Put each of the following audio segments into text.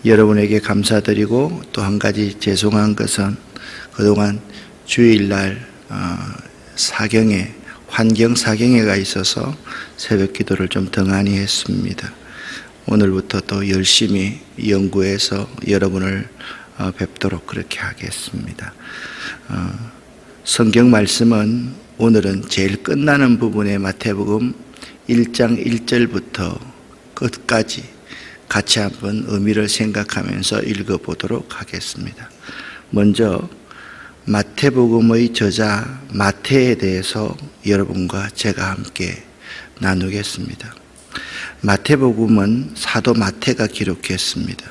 여러분에게 감사드리고 또 한 가지 죄송한 것은 그동안 주일날 사경에 환경 사경회가 있어서 새벽 기도를 좀 등한히 했습니다. 오늘부터 또 열심히 연구해서 여러분을 뵙도록 그렇게 하겠습니다. 성경 말씀은 오늘은 제일 끝나는 부분의 마태복음 1장 1절부터 끝까지 같이 한번 의미를 생각하면서 읽어보도록 하겠습니다. 먼저 마태복음의 저자 마태에 대해서 여러분과 제가 함께 나누겠습니다. 마태복음은 사도 마태가 기록했습니다.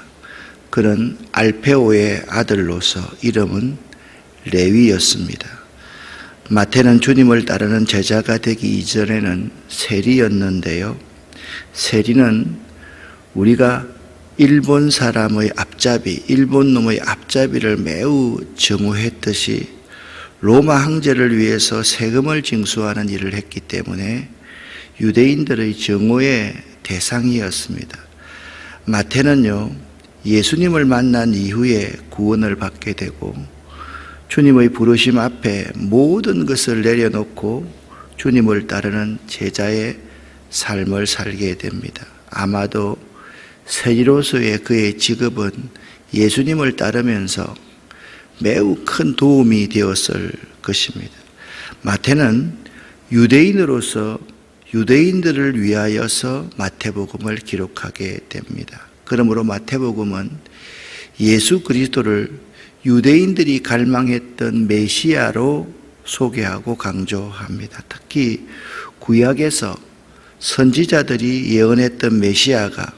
그는 알페오의 아들로서 이름은 레위였습니다. 마태는 주님을 따르는 제자가 되기 이전에는 세리였는데요. 세리는 우리가 일본 사람의 앞잡이, 일본 놈의 앞잡이를 매우 증오했듯이 로마 황제를 위해서 세금을 징수하는 일을 했기 때문에 유대인들의 증오의 대상이었습니다. 마태는요, 예수님을 만난 이후에 구원을 받게 되고 주님의 부르심 앞에 모든 것을 내려놓고 주님을 따르는 제자의 삶을 살게 됩니다. 아마도 세리로서의 그의 직업은 예수님을 따르면서 매우 큰 도움이 되었을 것입니다. 마태는 유대인으로서 유대인들을 위하여서 마태복음을 기록하게 됩니다. 그러므로 마태복음은 예수 그리스도를 유대인들이 갈망했던 메시아로 소개하고 강조합니다. 특히 구약에서 선지자들이 예언했던 메시아가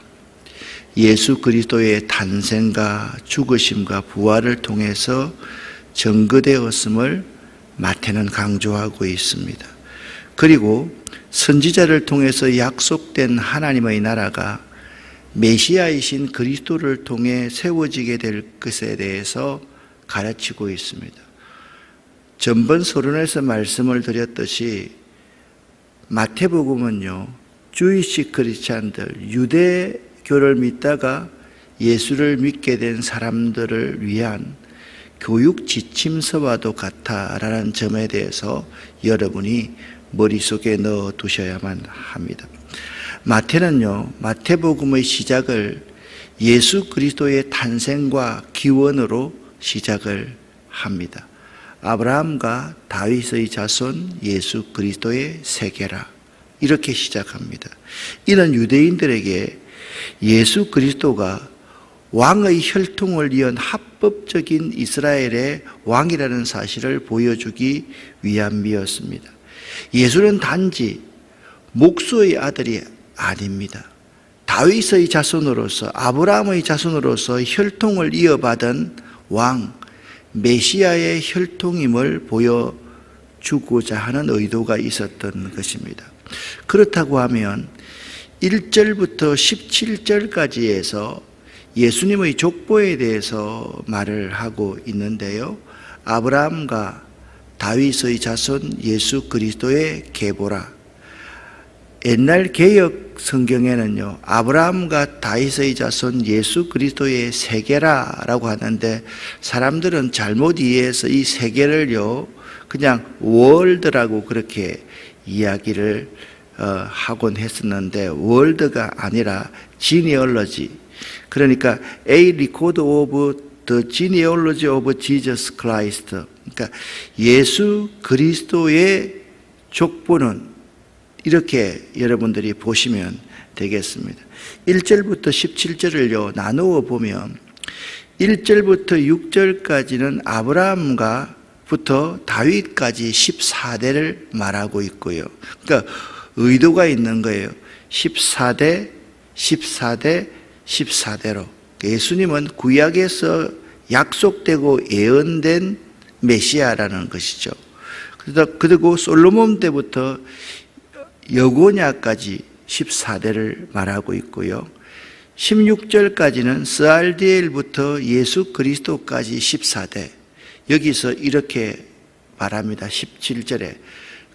예수 그리스도의 탄생과 죽으심과 부활을 통해서 증거되었음을 마태는 강조하고 있습니다. 그리고 선지자를 통해서 약속된 하나님의 나라가 메시아이신 그리스도를 통해 세워지게 될 것에 대해서 가르치고 있습니다. 전번 서론에서 말씀을 드렸듯이 마태복음은요, 주이시 크리스찬들, 유대교를 믿다가 예수를 믿게 된 사람들을 위한 교육 지침서와도 같다라는 점에 대해서 여러분이 머릿속에 넣어 두셔야만 합니다. 마태는요, 마태복음의 시작을 예수 그리스도의 탄생과 기원으로 시작을 합니다. 아브라함과 다윗의 자손 예수 그리스도의 세계라, 이렇게 시작합니다. 이는 유대인들에게 예수 그리스도가 왕의 혈통을 이은 합법적인 이스라엘의 왕이라는 사실을 보여주기 위함이었습니다. 예수는 단지 목수의 아들이 아닙니다. 다윗의 자손으로서, 아브라함의 자손으로서 혈통을 이어받은 왕, 메시아의 혈통임을 보여주고자 하는 의도가 있었던 것입니다. 그렇다고 하면 1절부터 17절까지에서 예수님의 족보에 대해서 말을 하고 있는데요. 아브라함과 다윗의 자손 예수 그리스도의 계보라. 옛날 개역 성경에는요, 아브라함과 다윗의 자손 예수 그리스도의 세계라라고 하는데 사람들은 잘못 이해해서 이 세계를요 그냥 월드라고 그렇게 이야기를 하곤 했었는데, 월드가 아니라 genealogy, 그러니까 A record of the genealogy of Jesus Christ, 그러니까 예수 그리스도의 족보는 이렇게 여러분들이 보시면 되겠습니다. 1절부터 17절을요 나누어 보면 1절부터 6절까지는 아브라함부터 다윗까지 14대를 말하고 있고요. 그러니까 의도가 있는 거예요. 14대, 14대, 14대로. 예수님은 구약에서 약속되고 예언된 메시아라는 것이죠. 그리고 솔로몬 때부터 여고냐까지 14대를 말하고 있고요. 16절까지는 스알디엘부터 예수 그리스도까지 14대. 여기서 이렇게 말합니다. 17절에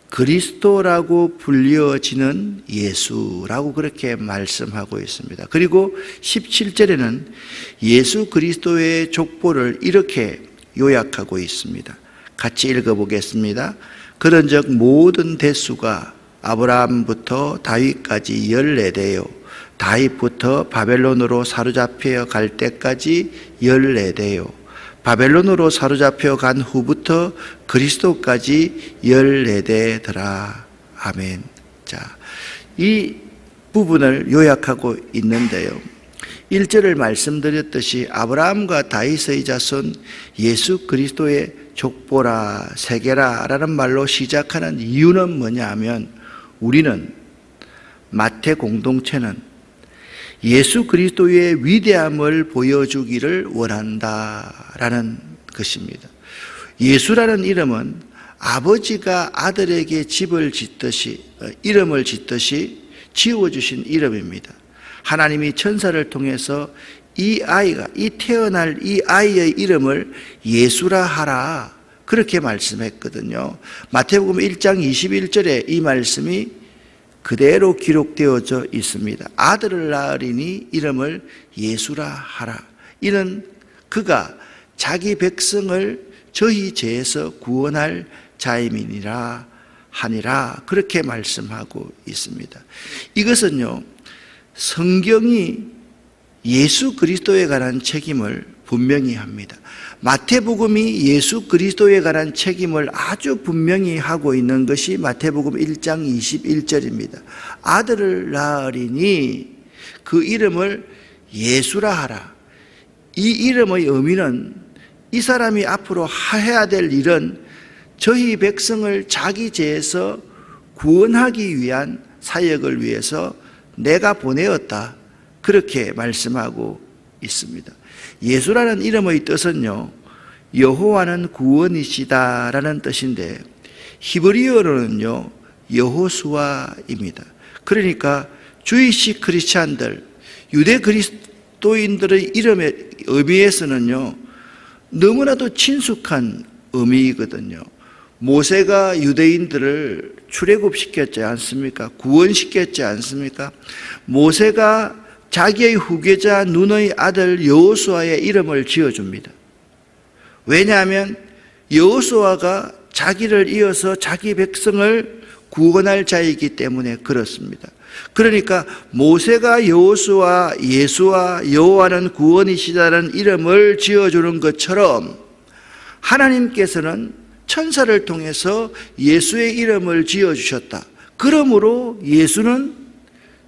그리스도라고 불려지는 예수라고 그렇게 말씀하고 있습니다. 그리고 17절에는 예수 그리스도의 족보를 이렇게 요약하고 있습니다. 같이 읽어보겠습니다. 그런즉 모든 대수가 아브라함부터 다윗까지 14대요 다윗부터 바벨론으로 사로잡혀 갈 때까지 14대요 바벨론으로 사로잡혀 간 후부터 그리스도까지 14대더라. 아멘. 자, 이 부분을 요약하고 있는데요. 1절을 말씀드렸듯이 아브라함과 다윗의 자손 예수 그리스도의 족보라 세계라 라는 말로 시작하는 이유는 뭐냐 하면 우리는 마태 공동체는 예수 그리스도의 위대함을 보여주기를 원한다라는 것입니다. 예수라는 이름은 아버지가 아들에게 이름을 짓듯이 지어주신 이름입니다. 하나님이 천사를 통해서 이 태어날 이 아이의 이름을 예수라 하라 그렇게 말씀했거든요. 마태복음 1장 21절에 이 말씀이 그대로 기록되어져 있습니다. 아들을 낳으리니 이름을 예수라 하라. 이는 그가 자기 백성을 저희 죄에서 구원할 자임이니라 하니라 그렇게 말씀하고 있습니다. 이것은요 성경이 예수 그리스도에 관한 책임을 분명히 합니다. 마태복음이 예수 그리스도에 관한 책임을 아주 분명히 하고 있는 것이 마태복음 1장 21절입니다. 아들을 낳으리니 그 이름을 예수라 하라. 이 이름의 의미는 이 사람이 앞으로 해야 될 일은 저희 백성을 자기 죄에서 구원하기 위한 사역을 위해서 내가 보내었다. 그렇게 말씀하고 있습니다. 예수라는 이름의 뜻은요 여호와는 구원이시다라는 뜻인데 히브리어로는요 여호수아입니다. 그러니까 주이시 크리스찬들 유대 그리스도인들의 이름의 의미에서는요 너무나도 친숙한 의미이거든요. 모세가 유대인들을 출애굽시켰지 않습니까? 구원시켰지 않습니까? 모세가 자기의 후계자 눈의 아들 여호수아의 이름을 지어줍니다. 왜냐하면 여호수아가 자기를 이어서 자기 백성을 구원할 자이기 때문에 그렇습니다. 그러니까 모세가 여호수아, 예수와 여호와는 구원이시다는 이름을 지어주는 것처럼 하나님께서는 천사를 통해서 예수의 이름을 지어주셨다. 그러므로 예수는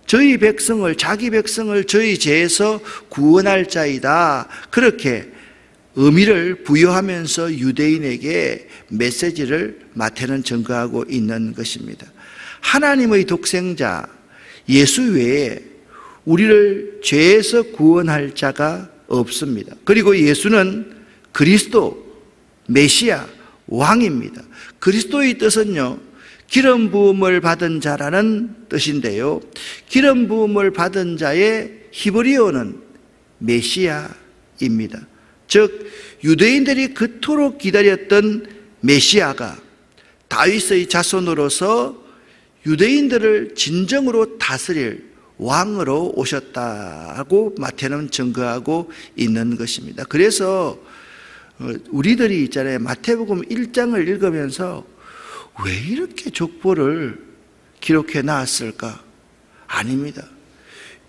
저희 백성을 자기 백성을 저희 죄에서 구원할 자이다. 그렇게 의미를 부여하면서 유대인에게 메시지를 마태는 전가하고 있는 것입니다. 하나님의 독생자 예수 외에 우리를 죄에서 구원할 자가 없습니다. 그리고 예수는 그리스도, 메시아, 왕입니다. 그리스도의 뜻은요 기름 부음을 받은 자라는 뜻인데요 기름 부음을 받은 자의 히브리어는 메시아입니다. 즉 유대인들이 그토록 기다렸던 메시아가 다윗의 자손으로서 유대인들을 진정으로 다스릴 왕으로 오셨다고 마태는 증거하고 있는 것입니다. 그래서 우리들이 있잖아요 마태복음 1장을 읽으면서 왜 이렇게 족보를 기록해 놨을까? 아닙니다.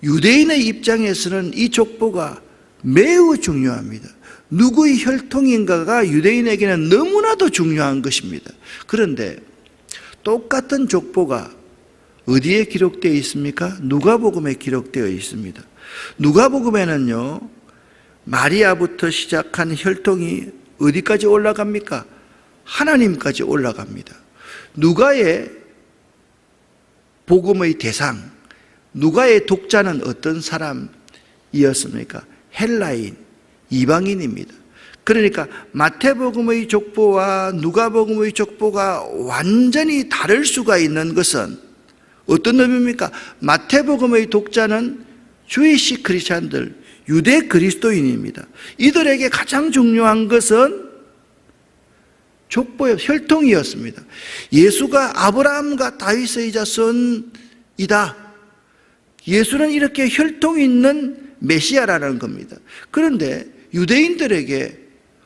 유대인의 입장에서는 이 족보가 매우 중요합니다. 누구의 혈통인가가 유대인에게는 너무나도 중요한 것입니다. 그런데 똑같은 족보가 어디에 기록되어 있습니까? 누가복음에 기록되어 있습니다. 누가복음에는요 마리아부터 시작한 혈통이 어디까지 올라갑니까? 하나님까지 올라갑니다. 누가의 복음의 대상, 누가의 독자는 어떤 사람이었습니까? 헬라인, 이방인입니다. 그러니까 마태복음의 족보와 누가복음의 족보가 완전히 다를 수가 있는 것은 어떤 의미입니까? 마태복음의 독자는 주이시 크리스찬들, 유대 그리스도인입니다. 이들에게 가장 중요한 것은 족보의 혈통이었습니다. 예수가 아브라함과 다윗의 자손이다. 예수는 이렇게 혈통이 있는 메시아라는 겁니다. 그런데 유대인들에게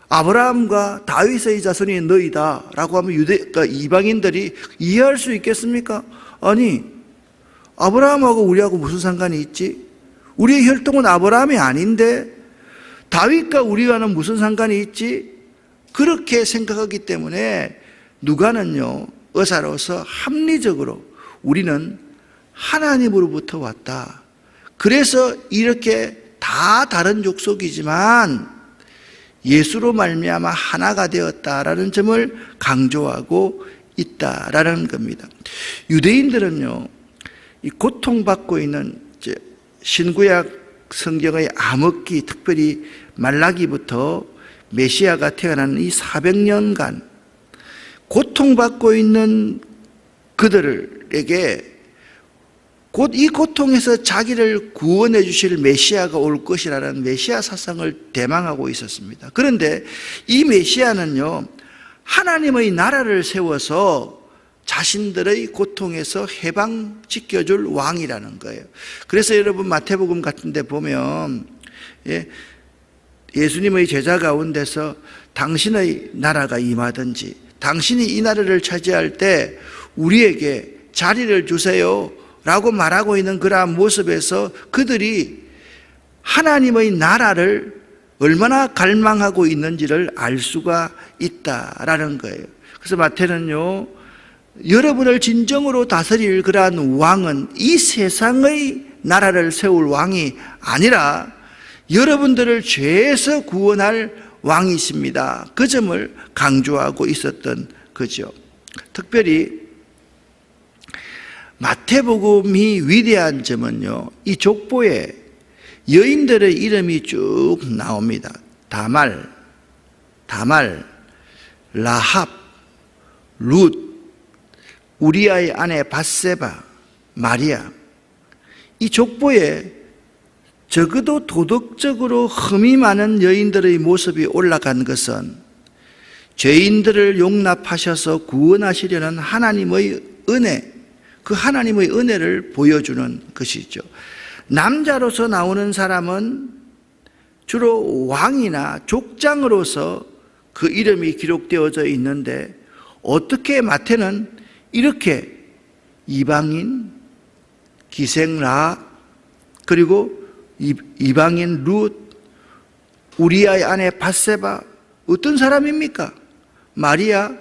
아브라함과 다윗의 자손이 너희다 라고 하면 이방인들이 이해할 수 있겠습니까? 아니, 아브라함하고 우리하고 무슨 상관이 있지? 우리의 혈통은 아브라함이 아닌데 다윗과 우리와는 무슨 상관이 있지? 그렇게 생각하기 때문에 누가는요, 의사로서 합리적으로 우리는 하나님으로부터 왔다. 그래서 이렇게 다 다른 족속이지만 예수로 말미암아 하나가 되었다라는 점을 강조하고 있다라는 겁니다. 유대인들은요, 이 고통받고 있는 신구약 성경의 암흑기, 특별히 말라기부터 메시아가 태어나는 이 400년간 고통받고 있는 그들에게 곧 이 고통에서 자기를 구원해 주실 메시아가 올 것이라는 메시아 사상을 대망하고 있었습니다. 그런데 이 메시아는요, 하나님의 나라를 세워서 자신들의 고통에서 해방시켜줄 왕이라는 거예요. 그래서 여러분 마태복음 같은 데 보면 예수님의 제자 가운데서 당신의 나라가 임하든지 당신이 이 나라를 차지할 때 우리에게 자리를 주세요 라고 말하고 있는 그러한 모습에서 그들이 하나님의 나라를 얼마나 갈망하고 있는지를 알 수가 있다라는 거예요. 그래서 마태는요, 여러분을 진정으로 다스릴 그러한 왕은 이 세상의 나라를 세울 왕이 아니라 여러분들을 죄에서 구원할 왕이십니다. 그 점을 강조하고 있었던 거죠. 특별히 마태복음이 위대한 점은요, 이 족보에 여인들의 이름이 쭉 나옵니다. 다말, 라합, 룻, 우리아의 아내 밧세바, 마리아. 이 족보에 적어도 도덕적으로 흠이 많은 여인들의 모습이 올라간 것은 죄인들을 용납하셔서 구원하시려는 하나님의 은혜, 그 하나님의 은혜를 보여주는 것이죠. 남자로서 나오는 사람은 주로 왕이나 족장으로서 그 이름이 기록되어져 있는데 어떻게 마태는 이렇게 이방인, 기생라, 그리고 이방인 룻, 우리아의 아내 밧세바, 어떤 사람입니까? 마리아,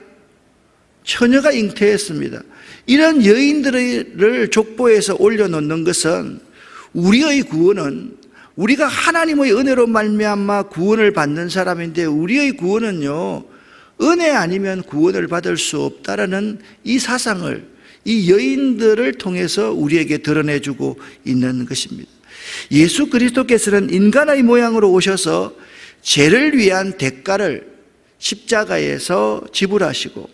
처녀가 잉태했습니다. 이런 여인들을 족보에서 올려놓는 것은 우리의 구원은 우리가 하나님의 은혜로 말미암아 구원을 받는 사람인데 우리의 구원은요, 은혜 아니면 구원을 받을 수 없다라는 이 사상을 이 여인들을 통해서 우리에게 드러내주고 있는 것입니다. 예수 그리스도께서는 인간의 모양으로 오셔서 죄를 위한 대가를 십자가에서 지불하시고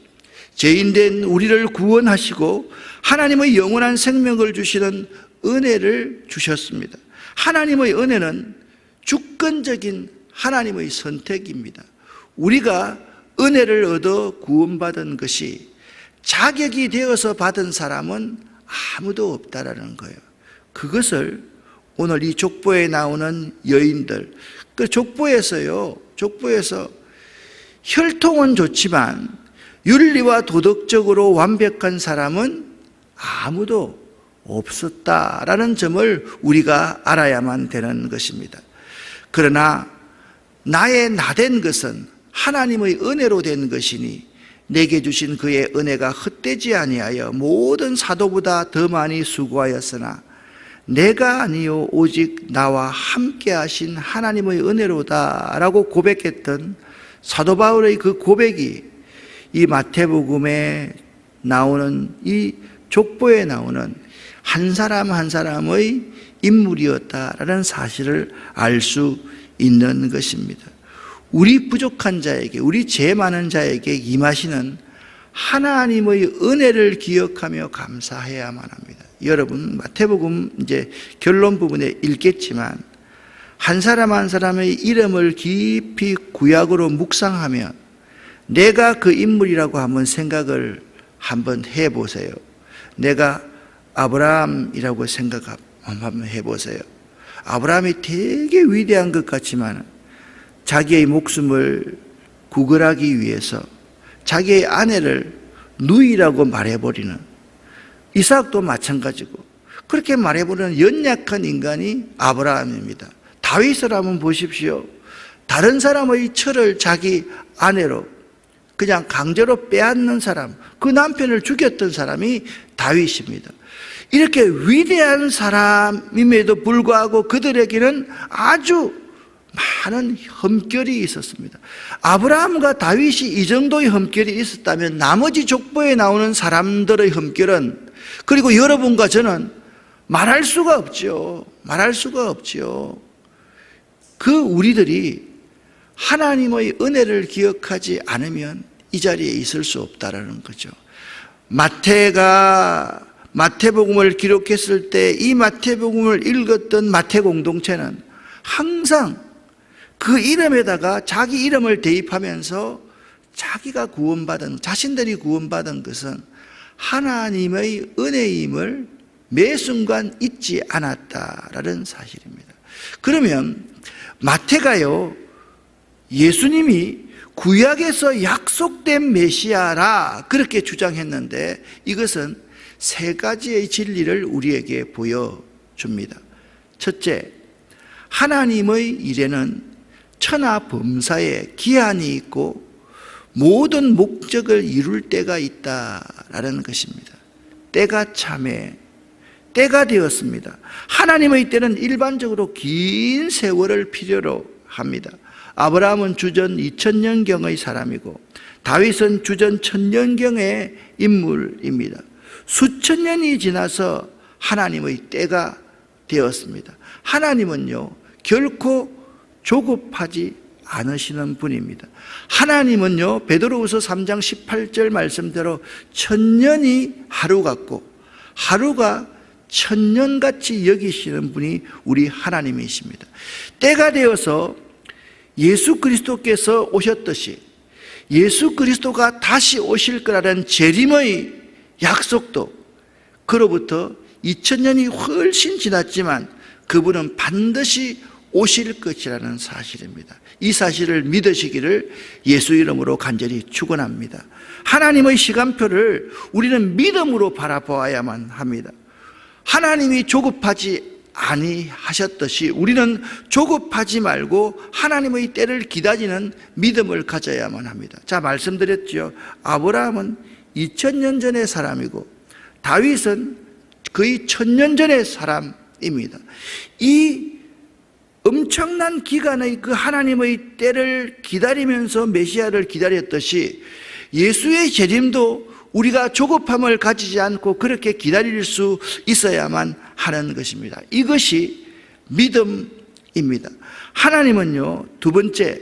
죄인된 우리를 구원하시고 하나님의 영원한 생명을 주시는 은혜를 주셨습니다. 하나님의 은혜는 주권적인 하나님의 선택입니다. 우리가 은혜를 얻어 구원받은 것이 자격이 되어서 받은 사람은 아무도 없다라는 거예요. 그것을 오늘 이 족보에 나오는 여인들, 그 족보에서 혈통은 좋지만 윤리와 도덕적으로 완벽한 사람은 아무도 없었다라는 점을 우리가 알아야만 되는 것입니다. 그러나 나의 나된 것은 하나님의 은혜로 된 것이니 내게 주신 그의 은혜가 헛되지 아니하여 모든 사도보다 더 많이 수고하였으나 내가 아니요 오직 나와 함께 하신 하나님의 은혜로다 라고 고백했던 사도 바울의 그 고백이 이 마태복음에 나오는 이 족보에 나오는 한 사람 한 사람의 인물이었다라는 사실을 알 수 있는 것입니다. 우리 부족한 자에게, 우리 죄 많은 자에게 임하시는 하나님의 은혜를 기억하며 감사해야만 합니다. 여러분 마태복음 이제 결론 부분에 읽겠지만 한 사람 한 사람의 이름을 깊이 구약으로 묵상하면 내가 그 인물이라고 한번 생각을 한번 해보세요. 내가 아브라함이라고 생각 한번 해보세요. 아브라함이 되게 위대한 것 같지만 자기의 목숨을 구걸하기 위해서 자기의 아내를 누이라고 말해버리는, 이삭도 마찬가지고 그렇게 말해버리는 연약한 인간이 아브라함입니다. 다윗을 한번 보십시오. 다른 사람의 철을 자기 아내로 그냥 강제로 빼앗는 사람, 그 남편을 죽였던 사람이 다윗입니다. 이렇게 위대한 사람임에도 불구하고 그들에게는 아주 많은 흠결이 있었습니다. 아브라함과 다윗이 이 정도의 흠결이 있었다면 나머지 족보에 나오는 사람들의 흠결은, 그리고 여러분과 저는 말할 수가 없죠. 말할 수가 없죠. 그 우리들이 하나님의 은혜를 기억하지 않으면 이 자리에 있을 수 없다라는 거죠. 마태가 마태복음을 기록했을 때 이 마태복음을 읽었던 마태 공동체는 항상 그 이름에다가 자기 이름을 대입하면서 자기가 구원받은, 자신들이 구원받은 것은 하나님의 은혜임을 매 순간 잊지 않았다라는 사실입니다. 그러면 마태가요, 예수님이 구약에서 약속된 메시아라 그렇게 주장했는데 이것은 세 가지의 진리를 우리에게 보여줍니다. 첫째, 하나님의 일에는 천하 범사에 기한이 있고 모든 목적을 이룰 때가 있다라는 것입니다. 때가 참에 때가 되었습니다. 하나님의 때는 일반적으로 긴 세월을 필요로 합니다. 아브라함은 주전 2000년경의 사람이고 다윗은 주전 1000년경의 인물입니다. 수천 년이 지나서 하나님의 때가 되었습니다. 하나님은요, 결코 조급하지 않으시는 분입니다. 하나님은요, 베드로후서 3장 18절 말씀대로 1000년이 하루 같고 하루가 1000년같이 여기시는 분이 우리 하나님이십니다. 때가 되어서 예수 그리스도께서 오셨듯이 예수 그리스도가 다시 오실 거라는 재림의 약속도 그로부터 2000년이 훨씬 지났지만 그분은 반드시 오실 것이라는 사실입니다. 이 사실을 믿으시기를 예수 이름으로 간절히 축원합니다. 하나님의 시간표를 우리는 믿음으로 바라보아야만 합니다. 하나님이 조급하지 아니하셨듯이 우리는 조급하지 말고 하나님의 때를 기다리는 믿음을 가져야만 합니다. 자, 말씀드렸죠. 아브라함은 2000년 전의 사람이고 다윗은 거의 1000년 전의 사람입니다. 이 엄청난 기간의 그 하나님의 때를 기다리면서 메시아를 기다렸듯이 예수의 재림도 우리가 조급함을 가지지 않고 그렇게 기다릴 수 있어야만 하는 것입니다. 이것이 믿음입니다. 하나님은요, 두 번째,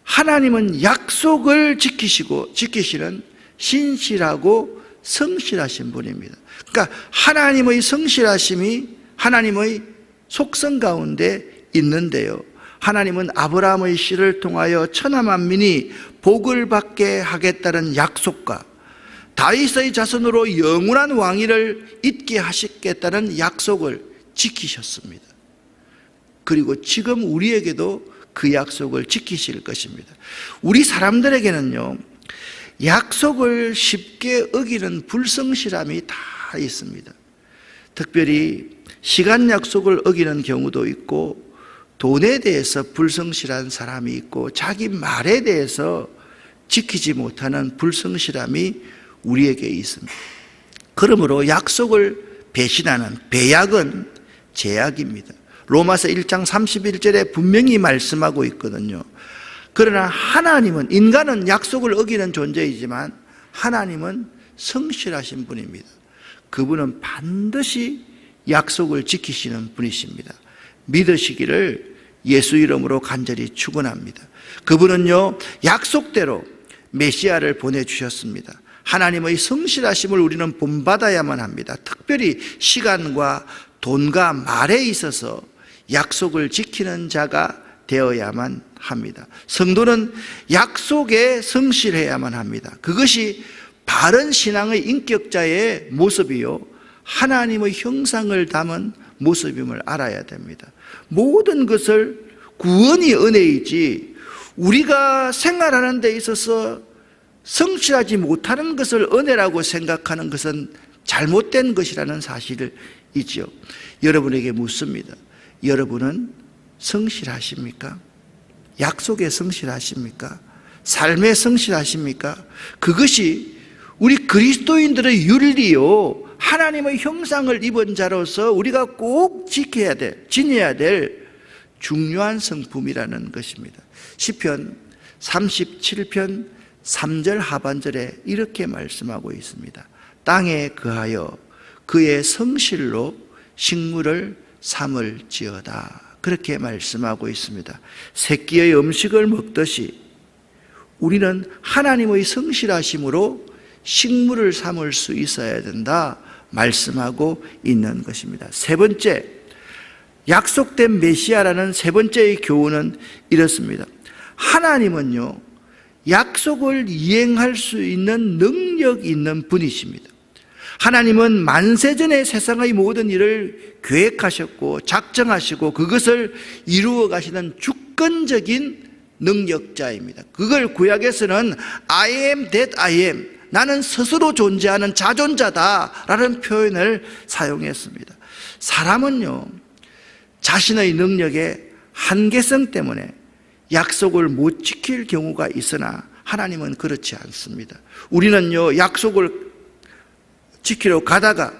하나님은 약속을 지키시는 신실하고 성실하신 분입니다. 그러니까 하나님의 성실하심이 하나님의 속성 가운데 있는데요, 하나님은 아브라함의 씨를 통하여 천하 만민이 복을 받게 하겠다는 약속과 다윗의 자손으로 영원한 왕위를 잇게 하시겠다는 약속을 지키셨습니다. 그리고 지금 우리에게도 그 약속을 지키실 것입니다. 우리 사람들에게는요, 약속을 쉽게 어기는 불성실함이 다 있습니다. 특별히 시간 약속을 어기는 경우도 있고 돈에 대해서 불성실한 사람이 있고 자기 말에 대해서 지키지 못하는 불성실함이 우리에게 있습니다. 그러므로 약속을 배신하는 배약은 제약입니다. 로마서 1장 31절에 분명히 말씀하고 있거든요. 그러나 하나님은, 인간은 약속을 어기는 존재이지만 하나님은 성실하신 분입니다. 그분은 반드시 약속을 지키시는 분이십니다. 믿으시기를 예수 이름으로 간절히 축원합니다. 그분은요, 약속대로 메시아를 보내주셨습니다. 하나님의 성실하심을 우리는 본받아야만 합니다. 특별히 시간과 돈과 말에 있어서 약속을 지키는 자가 되어야만 합니다. 성도는 약속에 성실해야만 합니다. 그것이 바른 신앙의 인격자의 모습이요, 하나님의 형상을 담은 모습임을 알아야 됩니다. 모든 것을 구원이 은혜이지 우리가 생활하는 데 있어서 성실하지 못하는 것을 은혜라고 생각하는 것은 잘못된 것이라는 사실이지요. 여러분에게 묻습니다. 여러분은 성실하십니까? 약속에 성실하십니까? 삶에 성실하십니까? 그것이 우리 그리스도인들의 윤리요, 하나님의 형상을 입은 자로서 우리가 꼭 지켜야 될, 지녀야 될 중요한 성품이라는 것입니다. 시편 37편 3절 하반절에 이렇게 말씀하고 있습니다. 땅에 거하여 그의 성실로 식물을 삼을지어다. 그렇게 말씀하고 있습니다. 새끼의 음식을 먹듯이 우리는 하나님의 성실하심으로 식물을 삼을 수 있어야 된다 말씀하고 있는 것입니다. 세 번째, 약속된 메시아라는 세 번째의 교훈은 이렇습니다. 하나님은요, 약속을 이행할 수 있는 능력 있는 분이십니다. 하나님은 만세전에 세상의 모든 일을 계획하셨고 작정하시고 그것을 이루어 가시는 주권적인 능력자입니다. 그걸 구약에서는 I am that I am, 나는 스스로 존재하는 자존자다라는 표현을 사용했습니다. 사람은요, 자신의 능력의 한계성 때문에 약속을 못 지킬 경우가 있으나 하나님은 그렇지 않습니다. 우리는요, 약속을 지키러 가다가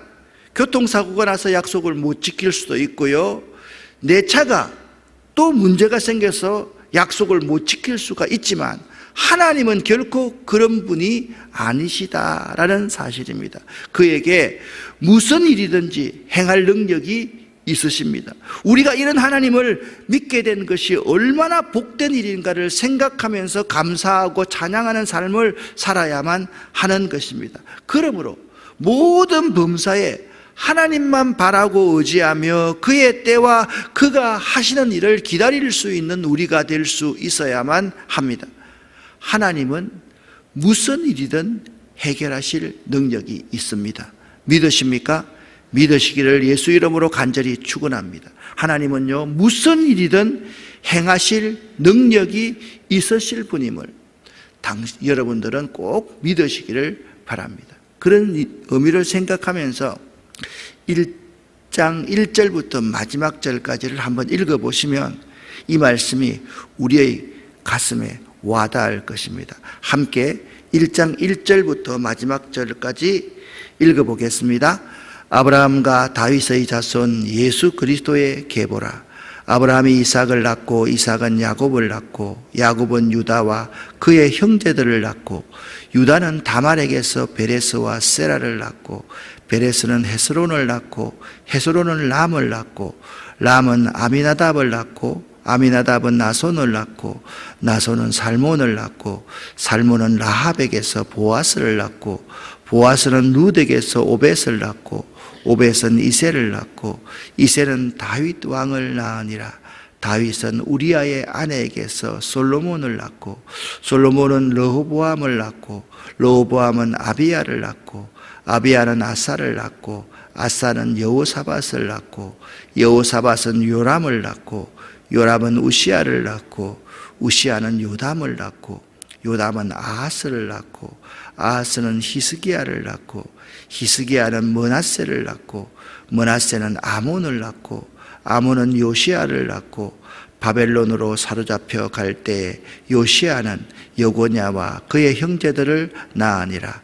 교통사고가 나서 약속을 못 지킬 수도 있고요, 내 차가 또 문제가 생겨서 약속을 못 지킬 수가 있지만 하나님은 결코 그런 분이 아니시다라는 사실입니다. 그에게 무슨 일이든지 행할 능력이 있으십니다. 우리가 이런 하나님을 믿게 된 것이 얼마나 복된 일인가를 생각하면서 감사하고 찬양하는 삶을 살아야만 하는 것입니다. 그러므로 모든 범사에 하나님만 바라고 의지하며 그의 때와 그가 하시는 일을 기다릴 수 있는 우리가 될 수 있어야만 합니다. 하나님은 무슨 일이든 해결하실 능력이 있습니다. 믿으십니까? 믿으시기를 예수 이름으로 간절히 축원합니다. 하나님은요, 무슨 일이든 행하실 능력이 있으실 분임을 여러분들은 꼭 믿으시기를 바랍니다. 그런 의미를 생각하면서 1장 1절부터 마지막 절까지를 한번 읽어보시면 이 말씀이 우리의 가슴에 와닿을 것입니다. 함께 1장 1절부터 마지막 절까지 읽어보겠습니다. 아브라함과 다윗의 자손 예수 그리스도의 계보라. 아브라함이 이삭을 낳고 이삭은 야곱을 낳고 야곱은 유다와 그의 형제들을 낳고 유다는 다말에게서 베레스와 세라를 낳고 베레스는 헤스론을 낳고 헤스론은 람을 낳고 람은 아미나답을 낳고 아미나답은 나손을 낳고 나손은 살몬을 낳고 살몬은 라합에게서 보아스를 낳고 보아스는 룻에게서 오벳을 낳고 오벳은 이새를 낳고 이새는 다윗 왕을 낳으니라. 다윗은 우리아의 아내에게서 솔로몬을 낳고 솔로몬은 르호보암을 낳고 르호보암은 아비야를 낳고 아비야는 아사를 낳고 아사는 여호사밧을 낳고 여호사밧은 요람을 낳고 요람은 우시야를 낳고 우시야는 요담을 낳고 요담은 아하스를 낳고 아하스는 히스기야를 낳고 히스기야는 므낫세를 낳고 므낫세는 아몬을 낳고 아몬은 요시야를 낳고 바벨론으로 사로잡혀 갈 때에 요시야는 여고냐와 그의 형제들을 낳으니라.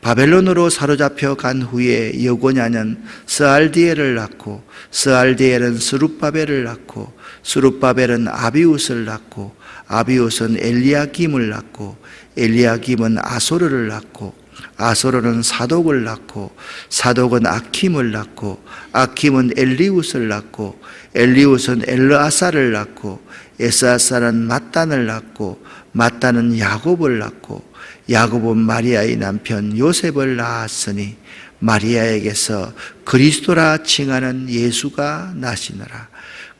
바벨론으로 사로잡혀 간 후에 여고냐는 스알디엘을 낳고 스알디엘은 스룹바벨을 낳고 스룹바벨은 아비웃을 낳고 아비웃은 엘리야김을 낳고 엘리야김은 아소르를 낳고 아소르는 사독을 낳고 사독은 아킴을 낳고 아킴은 엘리웃을 낳고 엘리웃은 엘르아사를 낳고 에스아사는 mat단을 낳고 mat단은 야곱을 낳고 야곱은 마리아의 남편 요셉을 낳았으니 마리아에게서 그리스도라 칭하는 예수가 나시느라.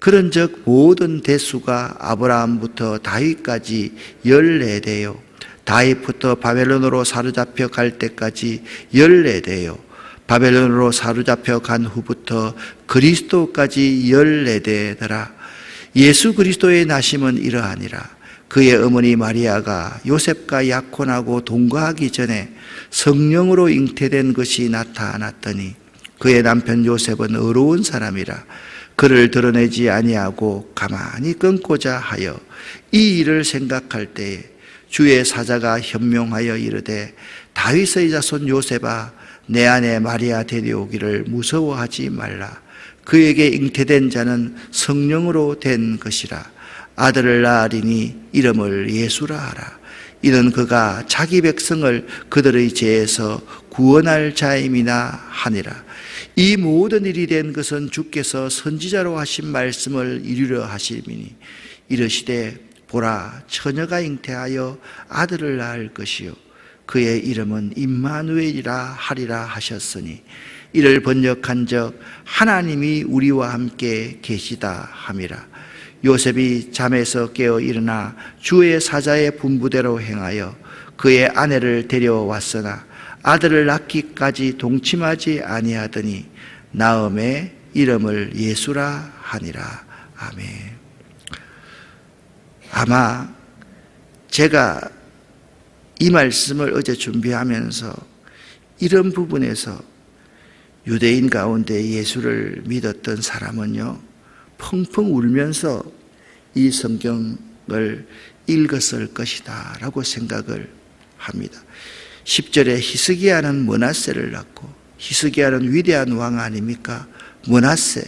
그런즉 모든 대수가 아브라함부터 다윗까지 14대요. 다윗부터 바벨론으로 사로잡혀 갈 때까지 14대요. 바벨론으로 사로잡혀 간 후부터 그리스도까지 14대더라. 예수 그리스도의 나심은 이러하니라. 그의 어머니 마리아가 요셉과 약혼하고 동거하기 전에 성령으로 잉태된 것이 나타났더니 그의 남편 요셉은 의로운 사람이라 그를 드러내지 아니하고 가만히 끊고자 하여 이 일을 생각할 때에 주의 사자가 현명하여 이르되 다윗의 자손 요셉아 내 아내 마리아 데려오기를 무서워하지 말라. 그에게 잉태된 자는 성령으로 된 것이라. 아들을 낳으리니 이름을 예수라 하라. 이는 그가 자기 백성을 그들의 죄에서 구원할 자임이나 하니라. 이 모든 일이 된 것은 주께서 선지자로 하신 말씀을 이루려 하심이니 이르시되 보라 처녀가 잉태하여 아들을 낳을 것이요 그의 이름은 임마누엘이라 하리라 하셨으니 이를 번역한적 하나님이 우리와 함께 계시다 함이라. 요셉이 잠에서 깨어 일어나 주의 사자의 분부대로 행하여 그의 아내를 데려왔으나 아들을 낳기까지 동침하지 아니하더니 나음의 이름을 예수라 하니라. 아멘. 아마 제가 이 말씀을 어제 준비하면서 이런 부분에서 유대인 가운데 예수를 믿었던 사람은요 펑펑 울면서 이 성경을 읽었을 것이다 라고 생각을 합니다. 10절에 히스기야는 므낫세를 낳고, 히스기야는 위대한 왕 아닙니까? 므낫세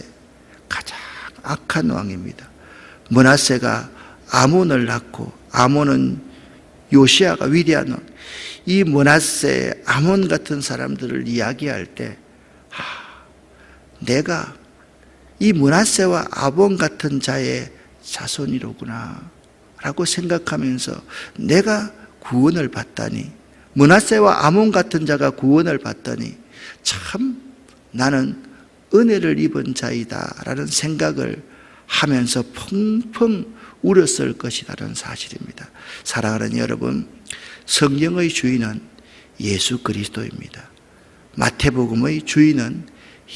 가장 악한 왕입니다. 므낫세가 아몬을 낳고, 아몬은 요시야가 위대한 왕. 이 므낫세, 아몬 같은 사람들을 이야기할 때 내가 이 므낫세와 아몬 같은 자의 자손이로구나 라고 생각하면서 내가 구원을 받다니, 므낫세와 아몬 같은 자가 구원을 받다니 참 나는 은혜를 입은 자이다 라는 생각을 하면서 펑펑 울었을 것이라는 사실입니다. 사랑하는 여러분, 성경의 주인은 예수 그리스도입니다. 마태복음의 주인은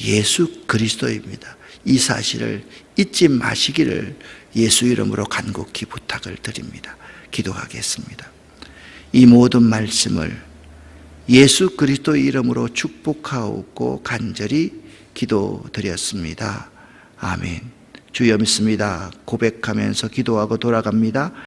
예수 그리스도입니다. 이 사실을 잊지 마시기를 예수 이름으로 간곡히 부탁을 드립니다. 기도하겠습니다. 이 모든 말씀을 예수 그리스도의 이름으로 축복하고 간절히 기도드렸습니다. 아멘. 주여 믿습니다. 고백하면서 기도하고 돌아갑니다.